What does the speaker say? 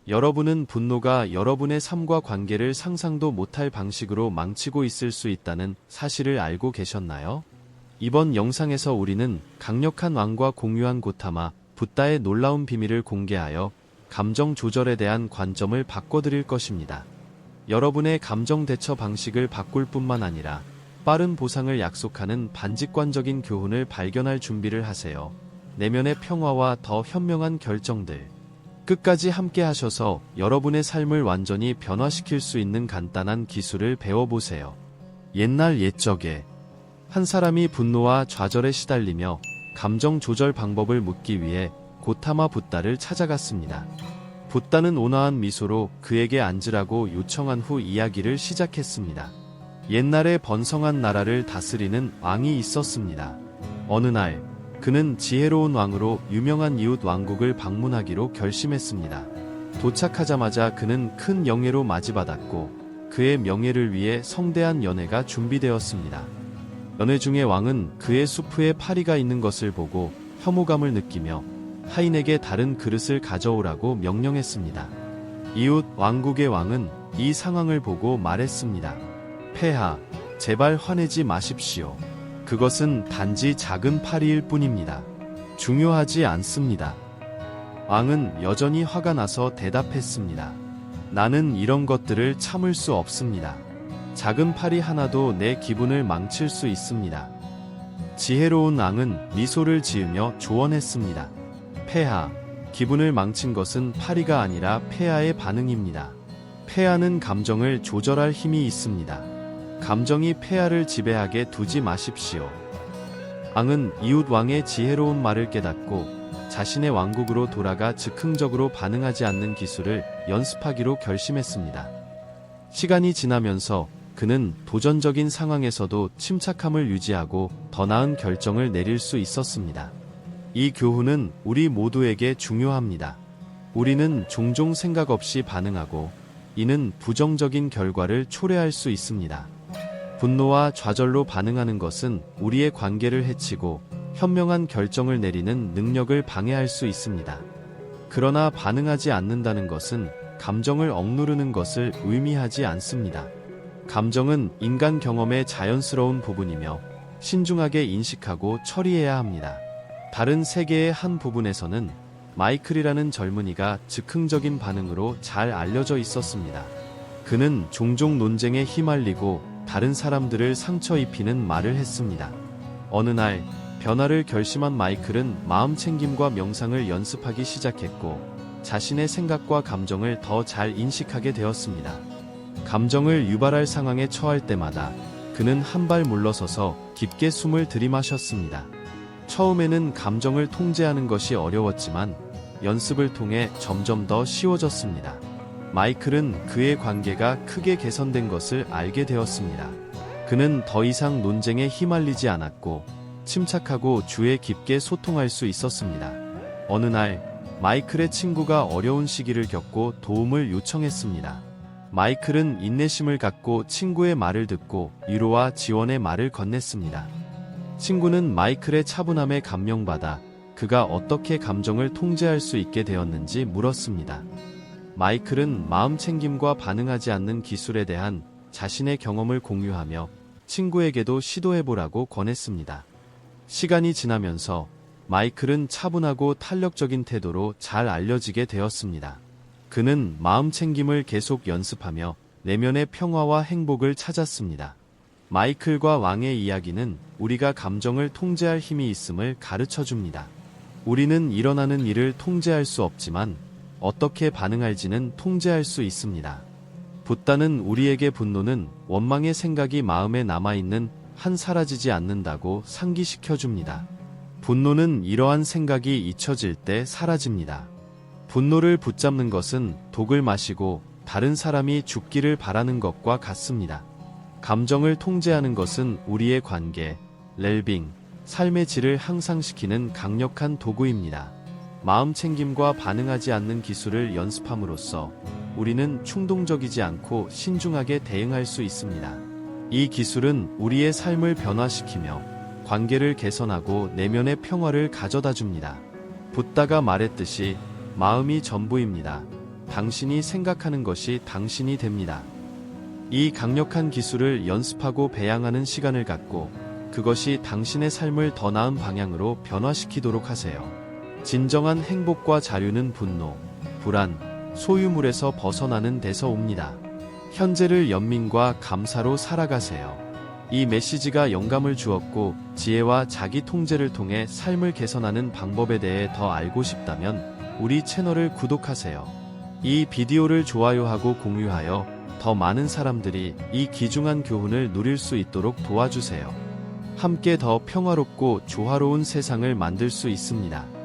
여러분은 분노가 여러분의 삶과 관계를 상상도 못할 방식으로 망치고 있을 수 있다는 사실을 알고 계셨나요? 이번 영상에서 우리는 강력한 왕과 공유한 고타마, 붓다의 놀라운 비밀을 공개하여 감정 조절에 대한 관점을 바꿔드릴 것입니다. 여러분의 감정 대처 방식을 바꿀 뿐만 아니라 빠른 보상을 약속하는 반직관적인 교훈을 발견할 준비를 하세요. 내면의 평화와 더 현명한 결정들. 끝까지 함께 하셔서 여러분의 삶을 완전히 변화시킬 수 있는 간단한 기술을 배워보세요. 옛날 옛적에 한 사람이 분노와 좌절에 시달리며 감정 조절 방법을 묻기 위해 고타마 붓다를 찾아갔습니다. 붓다는 온화한 미소로 그에게 앉으라고 요청한 후 이야기를 시작했습니다. 옛날에 번성한 나라를 다스리는 왕이 있었습니다. 어느 날 그는 지혜로운 왕으로 유명한 이웃 왕국을 방문하기로 결심했습니다. 도착하자마자 그는 큰 영예로 맞이받았고 그의 명예를 위해 성대한 연회가 준비되었습니다. 연회 중에 왕은 그의 수프에 파리가 있는 것을 보고 혐오감을 느끼며 하인에게 다른 그릇을 가져오라고 명령했습니다. 이웃 왕국의 왕은 이 상황을 보고 말했습니다. 폐하, 제발 화내지 마십시오. 그것은 단지 작은 파리일 뿐입니다. 중요하지 않습니다. 왕은 여전히 화가 나서 대답했습니다. 나는 이런 것들을 참을 수 없습니다. 작은 파리 하나도 내 기분을 망칠 수 있습니다. 지혜로운 왕은 미소를 지으며 조언했습니다. 폐하, 기분을 망친 것은 파리가 아니라 폐하의 반응입니다. 폐하는 감정을 조절할 힘이 있습니다. 감정이 폐하를 지배하게 두지 마십시오. 왕은 이웃 왕의 지혜로운 말을 깨닫고 자신의 왕국으로 돌아가 즉흥적으로 반응하지 않는 기술을 연습하기로 결심했습니다. 시간이 지나면서 그는 도전적인 상황에서도 침착함을 유지하고 더 나은 결정을 내릴 수 있었습니다. 이 교훈은 우리 모두에게 중요합니다. 우리는 종종 생각 없이 반응하고 이는 부정적인 결과를 초래할 수 있습니다. 분노와 좌절로 반응하는 것은 우리의 관계를 해치고 현명한 결정을 내리는 능력을 방해할 수 있습니다. 그러나 반응하지 않는다는 것은 감정을 억누르는 것을 의미하지 않습니다. 감정은 인간 경험의 자연스러운 부분이며 신중하게 인식하고 처리해야 합니다. 다른 세계의 한 부분에서는 마이클이라는 젊은이가 즉흥적인 반응으로 잘 알려져 있었습니다. 그는 종종 논쟁에 휘말리고 다른 사람들을 상처 입히는 말을 했습니다. 어느 날 변화를 결심한 마이클은 마음챙김과 명상을 연습하기 시작했고 자신의 생각과 감정을 더 잘 인식하게 되었습니다. 감정을 유발할 상황에 처할 때마다 그는 한 발 물러서서 깊게 숨을 들이마셨습니다. 처음에는 감정을 통제하는 것이 어려웠지만 연습을 통해 점점 더 쉬워졌습니다. 마이클은 그의 관계가 크게 개선된 것을 알게 되었습니다. 그는 더 이상 논쟁에 휘말리지 않았고 침착하고 주의 깊게 소통할 수 있었습니다. 어느 날 마이클의 친구가 어려운 시기를 겪고 도움을 요청했습니다. 마이클은 인내심을 갖고 친구의 말을 듣고 위로와 지원의 말을 건넸습니다. 친구는 마이클의 차분함에 감명받아 그가 어떻게 감정을 통제할 수 있게 되었는지 물었습니다. 마이클은 마음챙김과 반응하지 않는 기술에 대한 자신의 경험을 공유하며 친구에게도 시도해보라고 권했습니다. 시간이 지나면서 마이클은 차분하고 탄력적인 태도로 잘 알려지게 되었습니다. 그는 마음챙김을 계속 연습하며 내면의 평화와 행복을 찾았습니다. 마이클과 왕의 이야기는 우리가 감정을 통제할 힘이 있음을 가르쳐 줍니다. 우리는 일어나는 일을 통제할 수 없지만 어떻게 반응할지는 통제할 수 있습니다. 붓다는 우리에게 분노는 원망의 생각이 마음에 남아있는 한 사라지지 않는다고 상기시켜 줍니다. 분노는 이러한 생각이 잊혀질 때 사라집니다. 분노를 붙잡는 것은 독을 마시고 다른 사람이 죽기를 바라는 것과 같습니다. 감정을 통제하는 것은 우리의 관계, 웰빙, 삶의 질을 향상시키는 강력한 도구입니다. 마음챙김과 반응하지 않는 기술을 연습함으로써 우리는 충동적이지 않고 신중하게 대응할 수 있습니다. 이 기술은 우리의 삶을 변화시키며 관계를 개선하고 내면의 평화를 가져다 줍니다. 붓다가 말했듯이 마음이 전부입니다. 당신이 생각하는 것이 당신이 됩니다. 이 강력한 기술을 연습하고 배양하는 시간을 갖고 그것이 당신의 삶을 더 나은 방향으로 변화시키도록 하세요. 진정한 행복과 자유는 분노, 불안, 소유물에서 벗어나는 데서 옵니다. 현재를 연민과 감사로 살아가세요. 이 메시지가 영감을 주었고 지혜와 자기 통제를 통해 삶을 개선하는 방법에 대해 더 알고 싶다면 우리 채널을 구독하세요. 이 비디오를 좋아요하고 공유하여 더 많은 사람들이 이 귀중한 교훈을 누릴 수 있도록 도와주세요. 함께 더 평화롭고 조화로운 세상을 만들 수 있습니다.